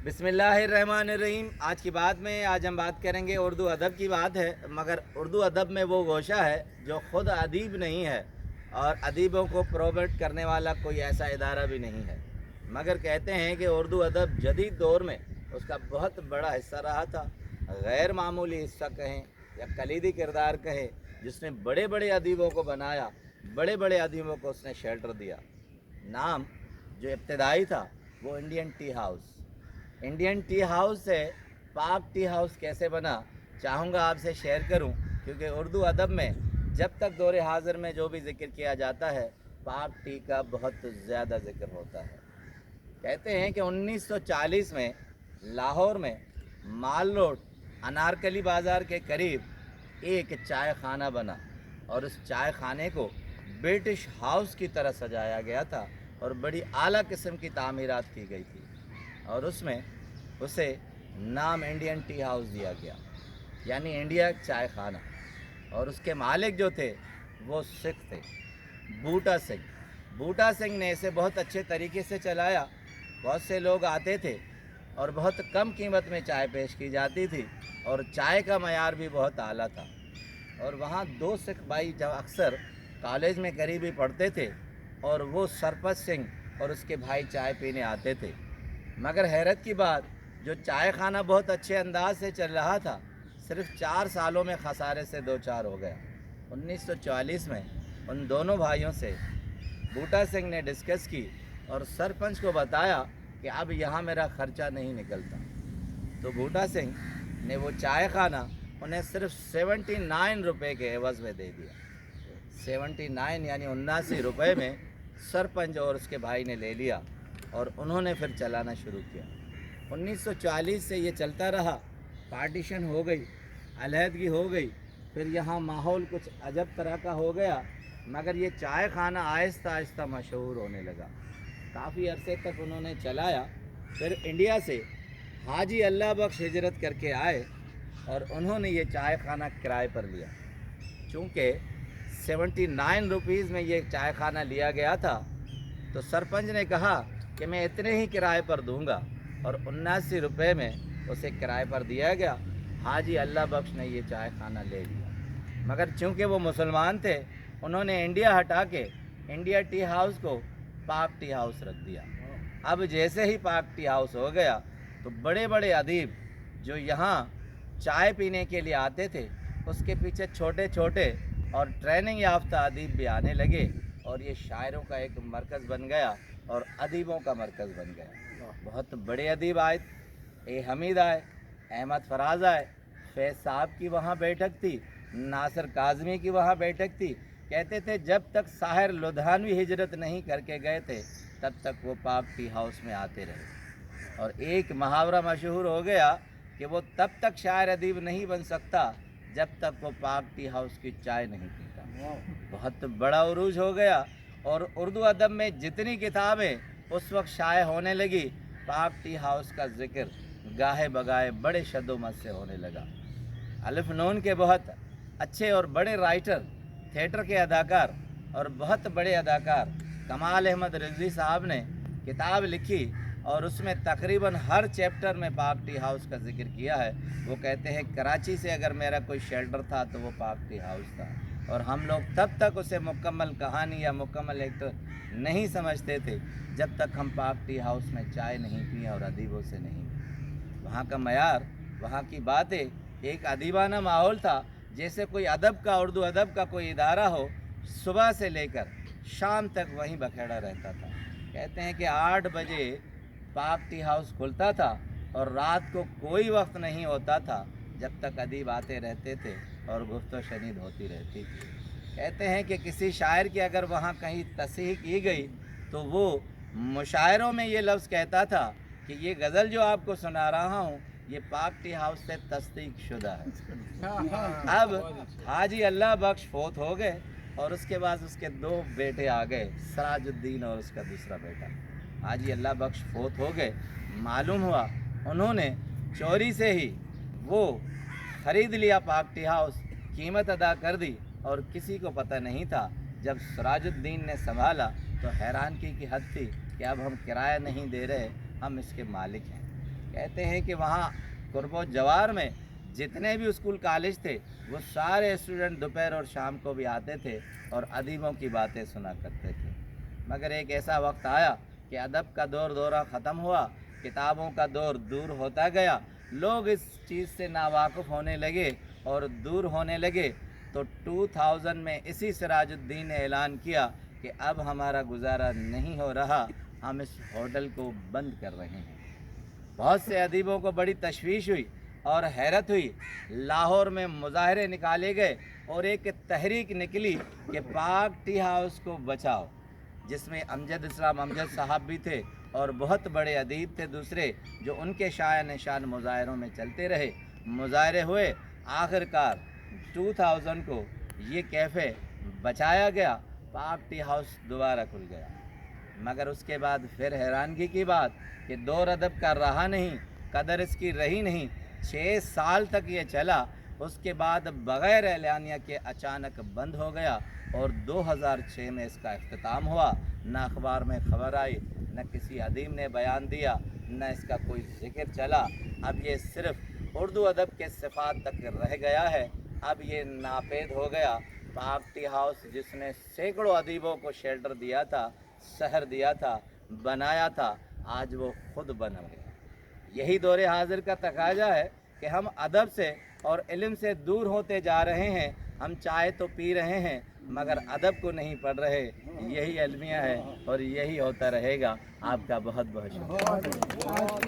बिस्मिल्लाहिर्रहमानिर्रहीम। आज की बात में हम बात करेंगे उर्दू अदब की बात है, मगर उर्दू अदब में वो गोशा है जो ख़ुद अदीब नहीं है और अदीबों को प्रोमोट करने वाला कोई ऐसा इदारा भी नहीं है, मगर कहते हैं कि उर्दू अदब जदीद दौर में उसका बहुत बड़ा हिस्सा रहा था। गैर मामूली हिस्सा कहें या कलीदी किरदार कहें, जिसने बड़े बड़े अदीबों को बनाया, बड़े बड़े अदीबों को उसने शेल्टर दिया। नाम जो इब्तदाई था वो Indian tea house. Indian tea house से पाक टी हाउस कैसे बना चाहूँगा आपसे शेयर करूं, क्योंकि उर्दू अदब में जब तक दौरे हाज़िर में जो भी ज़िक्र किया जाता है पाक टी का बहुत ज़्यादा ज़िक्र होता है। कहते हैं कि 1940 में लाहौर में माल रोड अनारकली बाज़ार के करीब एक चाय खाना बना और उस चाय खाने को ब्रिटिश हाउस की तरह सजाया गया था और बड़ी आला किस्म की तामीरात की गई थी और उसमें उसे नाम इंडियन टी हाउस दिया गया, यानी इंडिया चाय खाना। और उसके मालिक जो थे वो सिख थे, बूटा सिंह। बूटा सिंह ने इसे बहुत अच्छे तरीके से चलाया। बहुत से लोग आते थे और बहुत कम कीमत में चाय पेश की जाती थी और चाय का मयार भी बहुत आला था। और वहाँ दो सिख भाई जब अक्सर कॉलेज में करीबी पढ़ते थे और वो सरपत सिंह और उसके भाई चाय पीने आते थे। मगर हैरत की बात, जो चाय खाना बहुत अच्छे अंदाज से चल रहा था, सिर्फ 4 सालों में खसारे से दो चार हो गया। 1940 में उन दोनों भाइयों से बूटा सिंह ने डिस्कस की और सरपंच को बताया कि अब यहाँ मेरा ख़र्चा नहीं निकलता। तो बूटा सिंह ने वो चाय खाना उन्हें सिर्फ 79 रुपये के एवज़ में दे दिया। 79 यानी 79 रुपये में सरपंच और उसके भाई ने ले लिया और उन्होंने फिर चलाना शुरू किया। 1940 से ये चलता रहा। पार्टीशन हो गई, अलहदगी हो गई, फिर यहाँ माहौल कुछ अजब तरह का हो गया, मगर ये चाय खाना आहिस्ता आहिस्ता मशहूर होने लगा। काफ़ी अरसे तक उन्होंने चलाया। फिर इंडिया से हाजी अल्लाह बख्श हिजरत करके आए और उन्होंने ये चाय खाना किराए पर लिया। चूँकि 79 रुपीज़ में ये चाय खाना लिया गया था, तो सरपंच ने कहा कि मैं इतने ही किराए पर दूंगा और 79 रुपये में उसे किराए पर दिया गया। हाजी अल्लाह बख्श ने ये चाय खाना ले लिया, मगर चूँकि वो मुसलमान थे, उन्होंने इंडिया हटा के इंडिया टी हाउस को पाक टी हाउस रख दिया। अब जैसे ही पाक टी हाउस हो गया तो बड़े बड़े अदीब जो यहाँ चाय पीने के लिए आते थे, उसके पीछे छोटे छोटे और ट्रेनिंग याफ्ता अदीब भी आने लगे और ये शायरों का एक मरकज़ बन गया और अदीबों का मरकज़ बन गया। बहुत बड़े अदीब आए, ए हमीद आए, अहमद फराज आए, फैज़ साहब की वहाँ बैठक थी, नासिर काज़मी की वहाँ बैठक थी। कहते थे जब तक साहिर लुधियानवी हिजरत नहीं करके गए थे तब तक वो पाक टी हाउस में आते रहे। और एक मुहावरा मशहूर हो गया कि वो तब तक शायर अदीब नहीं बन सकता जब तक वो पाक टी हाउस की चाय नहीं पीता। बहुत बड़ा उरूज हो गया और उर्दू अदब में जितनी किताबें उस वक्त शाये होने लगी, पाक टी हाउस का ज़िक्र गाहे बगाए बड़े शद्दोमत से होने लगा। अलिफ नून के बहुत अच्छे और बड़े राइटर, थिएटर के अदाकार और बहुत बड़े अदाकार कमाल अहमद रिजवी साहब ने किताब लिखी और उसमें तकरीबन हर चैप्टर में पाक टी हाउस का जिक्र किया है। वो कहते हैं कराची से अगर मेरा कोई शेल्टर था तो वो पाक टी हाउस था, और हम लोग तब तक उसे मुकम्मल कहानी या मुकम्मल एक्टर नहीं समझते थे जब तक हम पाक टी हाउस में चाय नहीं पिए और अदीबों से नहीं पिए। वहाँ का मयार, वहाँ की बातें, एक अदीबाना माहौल था, जैसे कोई अदब का, उर्दू अदब का कोई इदारा हो, सुबह से लेकर शाम तक वहीं बखेड़ा रहता था। कहते हैं कि 8 बजे पाक टी हाउस खुलता था और रात को कोई वक्त नहीं होता था जब तक अदीब आते रहते थे और गुफ्तो शनीद होती रहती थी। कहते हैं कि किसी शायर की अगर वहाँ कहीं तस्हीह की गई तो वो मुशायरों में ये लफ्ज़ कहता था कि ये गज़ल जो आपको सुना रहा हूँ ये पाक टी हाउस से तस्दीक शुदा है। अब हाजी अल्लाह बख्श फोत हो गए और उसके बाद उसके 2 बेटे आ गए, सराजुद्दीन और उसका दूसरा बेटा। हाजी अल्लाह बख्श फोत हो गए। मालूम हुआ उन्होंने चोरी से ही वो ख़रीद लिया पाक टी हाउस, कीमत अदा कर दी और किसी को पता नहीं था। जब सराजुद्दीन ने संभाला तो हैरानगी की हद थी कि अब हम किराया नहीं दे रहे, हम इसके मालिक हैं। कहते हैं कि वहाँ कुर्बो जवार में जितने भी स्कूल कॉलेज थे वो सारे स्टूडेंट दोपहर और शाम को भी आते थे और अदीबों की बातें सुना करते थे। मगर एक ऐसा वक्त आया कि अदब का दौरा ख़त्म हुआ, किताबों का दौर दूर होता गया, लोग इस चीज़ से नावाकुफ़ होने लगे और दूर होने लगे। तो 2000 में इसी सिराजुद्दीन ने ऐलान किया कि अब हमारा गुजारा नहीं हो रहा, हम इस होटल को बंद कर रहे हैं। बहुत से अदीबों को बड़ी तशवीश हुई और हैरत हुई। लाहौर में मुजाहरे निकाले गए और एक तहरीक निकली कि पाक टी हाउस को बचाओ, जिसमें अमजद इस्लाम अमजद साहब भी थे और बहुत बड़े अदीब थे दूसरे, जो उनके शाया निशान मुजाहरों में चलते रहे। मुजाहरे हुए, आखिरकार 2000 को ये कैफ़े बचाया गया, पाक टी हाउस दोबारा खुल गया। मगर उसके बाद फिर हैरानगी की बात कि दौर अदब का रहा नहीं, कदर इसकी रही नहीं। 6 साल तक ये चला, उसके बाद बग़ैर एलानिया के अचानक बंद हो गया और 2006 में इसका इख्तिताम हुआ। न अखबार में ख़बर आई, न किसी अदीब ने बयान दिया, न इसका कोई जिक्र चला। अब ये सिर्फ़ उर्दू अदब के सिफ़ात तक रह गया है। अब ये नापेद हो गया। पाक टी हाउस जिसने सैकड़ों अदीबों को शेल्टर दिया था, शहर दिया था, बनाया था, आज वो खुद बन गया। यही दौरे हाजिर का तकाजा है कि हम अदब से और इल्म से दूर होते जा रहे हैं। हम चाय तो पी रहे हैं मगर अदब को नहीं पढ़ रहे। यही अलमिया है और यही होता रहेगा। आपका बहुत बहुत शुक्रिया।